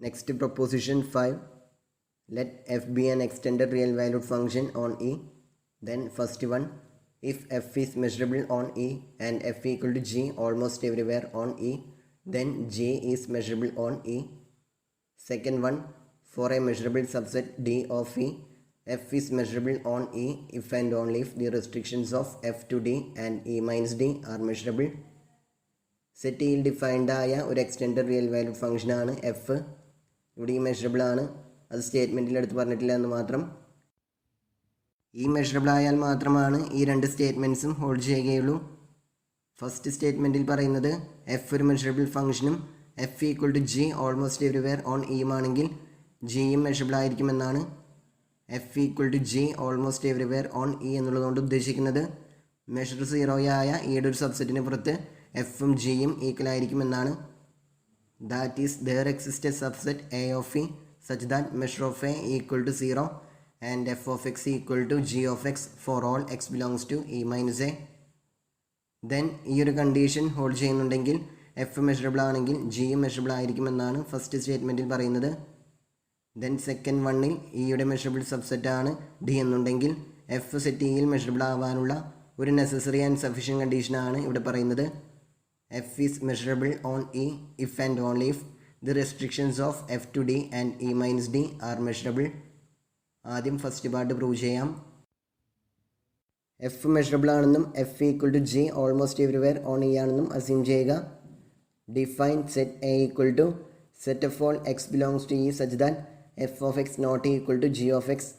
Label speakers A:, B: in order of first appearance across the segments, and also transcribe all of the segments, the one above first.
A: Next, proposition 5. Let f be an extended real valued function on E. Then first one, if f is measurable on E and f equal to g almost everywhere on E, then g is measurable on E. Second one, for a measurable subset D of E, f is measurable on E if and only if the restrictions of f to D and E minus D are measurable. Set ഇയിൽ defined ആയ ഒരു extended real valued ഫംഗ്ഷനാണ് F. ഇവിടെ ഈ measurable ആണ്, അത് സ്റ്റേറ്റ്മെൻറ്റിൽ എടുത്ത് പറഞ്ഞിട്ടില്ല എന്ന് മാത്രം. ഈ മെഷറബിൾ ആയാൽ മാത്രമാണ് ഈ രണ്ട് സ്റ്റേറ്റ്മെൻറ്റ്സും ഹോൾഡ് ചെയ്യുകയുള്ളൂ. ഫസ്റ്റ് സ്റ്റേറ്റ്മെൻറ്റിൽ പറയുന്നത് എഫ് ഒരു മെഷറബിൾ ഫംഗ്ഷനും F equal to G almost everywhere on ഇയുമാണെങ്കിൽ ജിയും മെഷറബിൾ ആയിരിക്കുമെന്നാണ്. F equal to G almost everywhere on E എന്നുള്ളതുകൊണ്ട് ഉദ്ദേശിക്കുന്നത് മെഷർ സീറോയായ ഈയുടെ ഒരു സബ്സെറ്റിന് പുറത്ത് എഫും ജിയും ഈക്വൽ ആയിരിക്കുമെന്നാണ്. That is there exist a subset A of E such that measure of A equal to 0 and F of X equal to G of X for all X belongs to E minus A. Then ഈ ഒരു condition hold ചെയ്യുന്നുണ്ടെങ്കിൽ F measurable ആണെങ്കിൽ ജിയും measurable ആയിരിക്കുമെന്നാണ് first സ്റ്റേറ്റ്മെൻറ്റിൽ പറയുന്നത്. Then second വണ്ണിൽ ഇയുടെ measurable സബ്സെറ്റാണ് D എന്നുണ്ടെങ്കിൽ എഫ് സെറ്റ് ഇയിൽ മെഷറബിൾ ആവാനുള്ള ഒരു നെസസറി ആൻഡ് സഫീഷ്യൻറ്റ് കണ്ടീഷനാണ് ഇവിടെ പറയുന്നത്. F is measurable on E if and only if the restrictions of F to D and E minus D are measurable. ആദ്യം ഫസ്റ്റ് പാർട്ട് പ്രൂവ് ചെയ്യാം. F measurable ആണെന്നും F equal to G almost everywhere on E ആണെന്നും assume ചെയ്യുക. Define set A equal to set of all X belongs to E such that F of X not equal to G of X.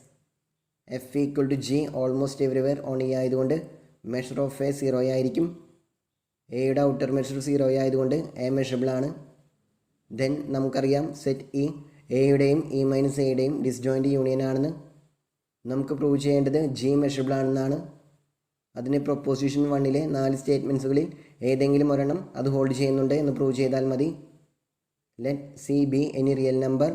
A: F equal to G almost everywhere on E ആയതുകൊണ്ട് measure of A 0 ആയിരിക്കും. എയുടെ outer measure 0 ആയതുകൊണ്ട് A measurable ആണ്. Then നമുക്കറിയാം set E എയുടെയും E minus എയുടെയും disjoint union ആണെന്ന്. നമുക്ക് പ്രൂവ് ചെയ്യേണ്ടത് ജി മെഷറബിൾ ആണെന്നാണ്. അതിന് പ്രൊപ്പോസിഷൻ 1-ലെ 4 സ്റ്റേറ്റ്മെൻറ്റ്സുകളിൽ ഏതെങ്കിലും ഒരെണ്ണം അത് ഹോൾഡ് ചെയ്യുന്നുണ്ട് എന്ന് പ്രൂവ് ചെയ്താൽ മതി. Let C be any real number.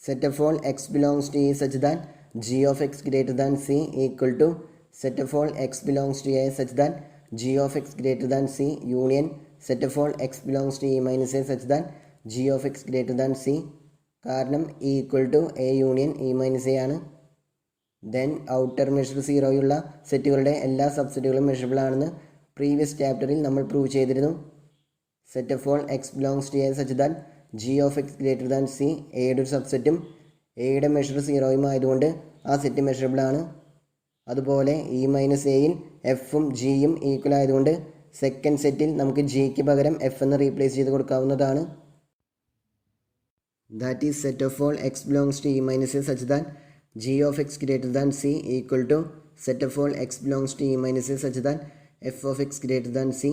A: Set of all X belongs to E such that G of X greater than C equal to set of all x belongs to a such that g of x greater than c union set of all x belongs to e minus a such that g of x greater than c. കാരണം e equal to a union e minus a ആണ്. Then outer measure 0 സെറ്റുകളുടെ എല്ലാ സബ്സെറ്റുകളും measurable ആണെന്ന് previous ചാപ്റ്ററിൽ നമ്മൾ prove ചെയ്തിരുന്നു. Set of all X belongs to A such that G of X greater than C എയുടെ ഒരു സബ്സെറ്റും എയുടെ മെഷർ 0 ആയതുകൊണ്ട് ആ സെറ്റ് മെഷറബിൾ ആണ്. അതുപോലെ ഇ മൈനസ് എയിൽ എഫും ജിയും ഈക്വൽ ആയതുകൊണ്ട് സെക്കൻഡ് സെറ്റിൽ നമുക്ക് ജിക്ക് പകരം എഫ് എന്ന് റീപ്ലേസ് ചെയ്ത് കൊടുക്കാവുന്നതാണ്. That is set of all X belongs to E minus A such that G of X greater than C equal to set of all X belongs to E minus A such that F of X greater than C.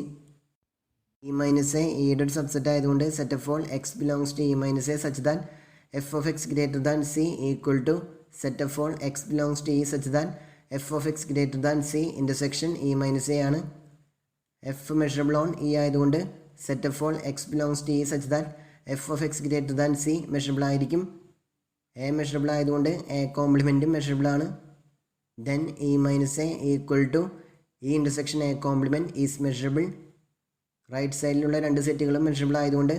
A: E minus A ഇയുടെ ഒരു subset ആയതുകൊണ്ട് set of all X belongs to E minus A such that F of X greater than C equal to set of all X belongs to E such that F of X greater than C intersection E minus A ആണ്. F measurable on E ആയതുകൊണ്ട് set of all X belongs to E such that F of X greater than C measurable ആയിരിക്കും. A measurable ആയതുകൊണ്ട് A കോംപ്ലിമെൻറ്റും measurable ആണ്. Then E minus A equal to E intersection A complement is measurable. Right സൈഡിലുള്ള രണ്ട് സെറ്റുകളും measurable ആയതുകൊണ്ട്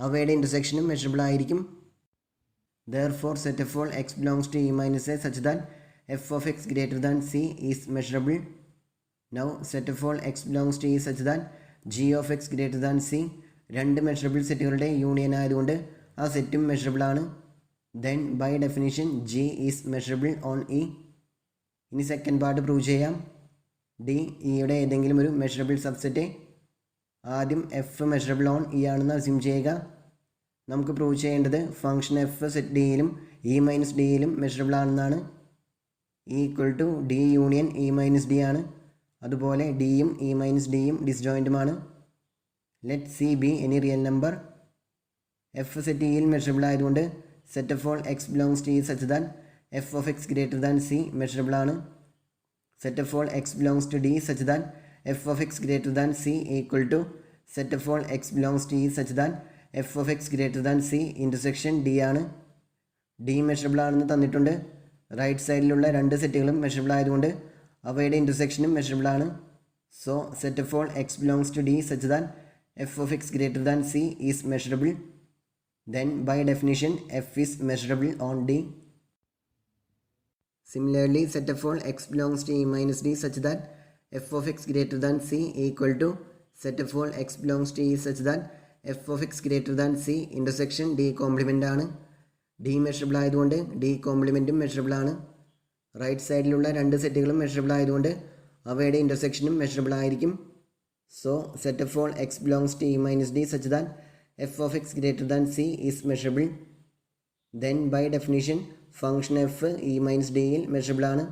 A: അവയുടെ ഇൻ്റർസെക്ഷനും മെഷറബിൾ ആയിരിക്കും. Therefore set of all x belongs to e minus a such that f of x greater than c is measurable. Now set of all x belongs to e such that g of x greater than c രണ്ട് measurable സെറ്റുകളുടെ union ആയതുകൊണ്ട് ആ സെറ്റും measurable ആണ്. Then by definition g is measurable on E. ഇനി second part prove ചെയ്യാം. D ഇയുടെ ഏതെങ്കിലും ഒരു മെഷറബിൾ സബ്സെറ്റ്. ആദ്യം എഫ് മെഷറബിൾ ഓൺ ഇ ആണെന്ന് അസ്യൂം ചെയ്യുക. നമുക്ക് പ്രൂവ് ചെയ്യേണ്ടത് ഫംഗ്ഷൻ എഫ് സെറ്റ് ഡിയിലും ഇ മൈനസ് ഡിയിലും മെഷറബിൾ ആണെന്നാണ്. E equal to D union E minus D ആണ്. അതുപോലെ ഡിയും ഇ മൈനസ് ഡിയും ഡിസ്ജോയിൻറ്റുമാണ്. Let C be any real number. F set ഇയിൽ മെഷറബിൾ ആയതുകൊണ്ട് set of all X belongs to E such that F of X greater than C measurable ആണ്. Set of all X belongs to D such that F of X greater than C equal to set of all X belongs to E such that F of X greater than C intersection D ആണ്. D measurable ആണെന്ന് തന്നിട്ടുണ്ട്. Right സൈഡിലുള്ള രണ്ട് സെറ്റുകളും measurable ആയതുകൊണ്ട് അവയുടെ ഇൻ്റർസെക്ഷനും measurable ആണ്. So set of all X belongs to D such that F of X greater than C is measurable. then by definition f is measurable on D. Similarly, set of all x belongs to E minus D such that f of x greater than c equal to set of all x belongs to E such that f of x greater than c intersection D complement ആണ്. D measurable ആയതുകൊണ്ട് D കോംപ്ലിമെൻറ്റും measurable ആണ്. Right സൈഡിലുള്ള രണ്ട് സെറ്റുകളും measurable ആയതുകൊണ്ട് അവയുടെ ഇൻ്റർസെക്ഷനും മെഷറബിൾ ആയിരിക്കും. So set of all X belongs to E minus D such that F of X greater than C is measurable. Then by definition function F E minus ഡിയിൽ measurable ആണ്.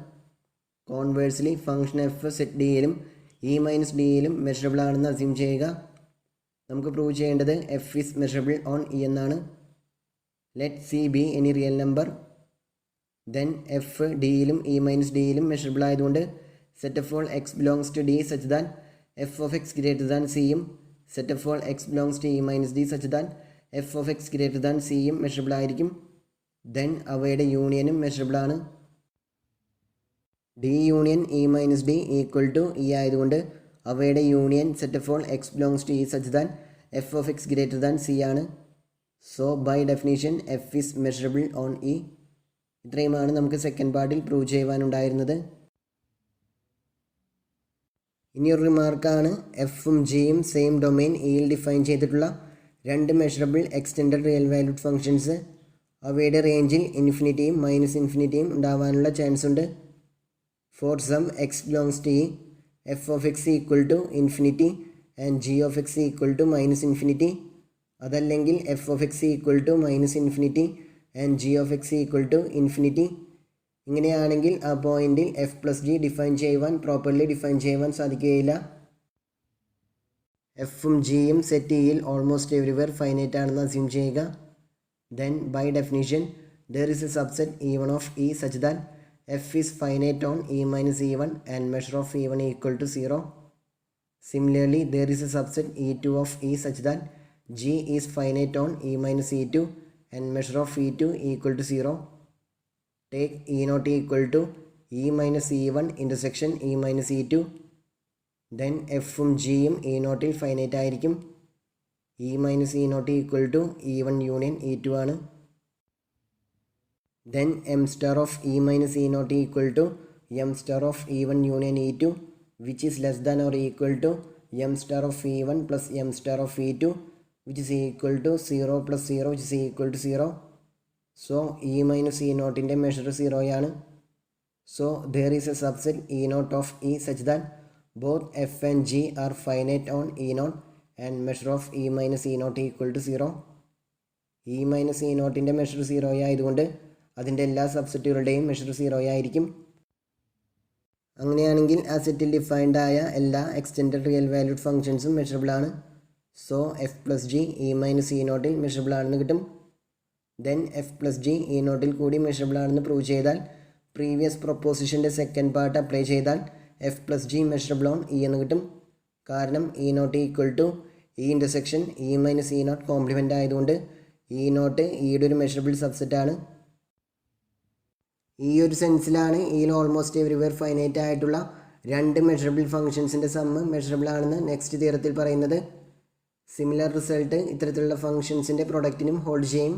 A: Conversely function F set ഡിയിലും E minus ഡിയിലും measurable ആണെന്ന് assume ചെയ്യുക. നമുക്ക് prove ചെയ്യേണ്ടത് F is measurable on E എന്നാണ്. Let C be any real number. Then F ഡിയിലും ഇ മൈനസ് ഡിയിലും മെഷറബിൾ ആയതുകൊണ്ട് set of all X belongs to D such that F of X greater than സിയും set of all X belongs to E minus D such that F of X greater than സിയും measurable ആയിരിക്കും. Then അവയുടെ യൂണിയനും measurable ആണ്. D union E minus D equal to E ആയതുകൊണ്ട് അവയുടെ union set of all X belongs to E such that F of X greater than C ആണ്. So by definition F is measurable on E. ഇത്രയുമാണ് നമുക്ക് second പാർട്ടിൽ prove ചെയ്യുവാനുണ്ടായിരുന്നത്. ഇനിയൊരു റിമാർക്കാണ്, എഫും ജിയും same domain ഇയിൽ ഡിഫൈൻ ചെയ്തിട്ടുള്ള രണ്ട് measurable extended real valued functions അവയുടെ റേഞ്ചിൽ ഇൻഫിനിറ്റിയും മൈനസ് ഇൻഫിനിറ്റിയും ഉണ്ടാവാനുള്ള ചാൻസ് ഉണ്ട്. For some X belongs to E F of X equal to infinity and G of X equal to minus infinity. അതല്ലെങ്കിൽ F of X equal to minus infinity and G of X equal to infinity. ഇങ്ങനെയാണെങ്കിൽ ആ പോയിന്റിൽ F plus G define ചെയ്യുവാൻ properly define ചെയ്യുവാൻ സാധിക്കുകയില്ല. എഫും ജിയും set ഇയിൽ ഓൾമോസ്റ്റ് എവരിവെയർ ഫൈനൈറ്റ് ആണെന്ന് അസ്യൂം ചെയ്യുക. Then by definition there is A subset E1 of E such that f is finite on E minus E1 and measure of E1 equal to 0. Similarly, there is a subset E2 of E such that G is finite on E minus E2 and measure of E2 equal to 0. Take E0 equal to E minus E1 intersection E minus E2. Then Fഉം Gയും E0ൽ finite ആയിരിക്കും. E minus E0 equal to E1 union E2 ആണ്. Then M star of E minus E0 equal to M star of E1 union E2 which is less than or equal to M star of E1 plus M star of E2 which is equal to 0 plus 0 which is equal to 0. So E minus E0 ൻ്റെ measure 0 ആണ്. So there is a subset E0 of E such that both F and G are finite on E0 and measure of E minus E0 equal to 0. E minus E0 ൻ്റെ measure 0 ആയതുകൊണ്ട് അതിൻ്റെ എല്ലാ സബ്സെറ്റുകളുടെയും measure 0 ആയിരിക്കും. അങ്ങനെയാണെങ്കിൽ ആ സെറ്റിൽ defined ആയ എല്ലാ extended real valued ഫംഗ്ഷൻസും മെഷറബിൾ ആണ്. So F plus G E minus E0ൽ മെഷറബിൾ ആണെന്ന് കിട്ടും. ദെൻ എഫ് പ്ലസ് ജി E0ൽ കൂടി മെഷറബിൾ ആണെന്ന് പ്രൂവ് ചെയ്താൽ പ്രീവിയസ് പ്രൊപ്പോസിഷൻ്റെ സെക്കൻഡ് പാർട്ട് അപ്ലൈ ചെയ്താൽ F plus G measurable on E എന്ന് കിട്ടും. കാരണം E0 equal to E intersection E minus E0 complement ആയതുകൊണ്ട് E0 ഇയുടെ ഒരു മെഷറബിൾ സബ്സെറ്റാണ്. ഈ ഒരു സെൻസിലാണ് ഇയിൽ ഓൾമോസ്റ്റ് എവരിവെയർ ഫൈനൈറ്റ് ആയിട്ടുള്ള രണ്ട് മെഷറബിൾ ഫംഗ്ഷൻസിൻ്റെ സമ്മ് മെഷറബിൾ ആണെന്ന് നെക്സ്റ്റ് തിയറത്തിൽ പറയുന്നത്. സിമിലർ റിസൾട്ട് ഇത്തരത്തിലുള്ള ഫംഗ്ഷൻസിൻ്റെ പ്രൊഡക്റ്റിനും ഹോൾഡ് ചെയ്യും.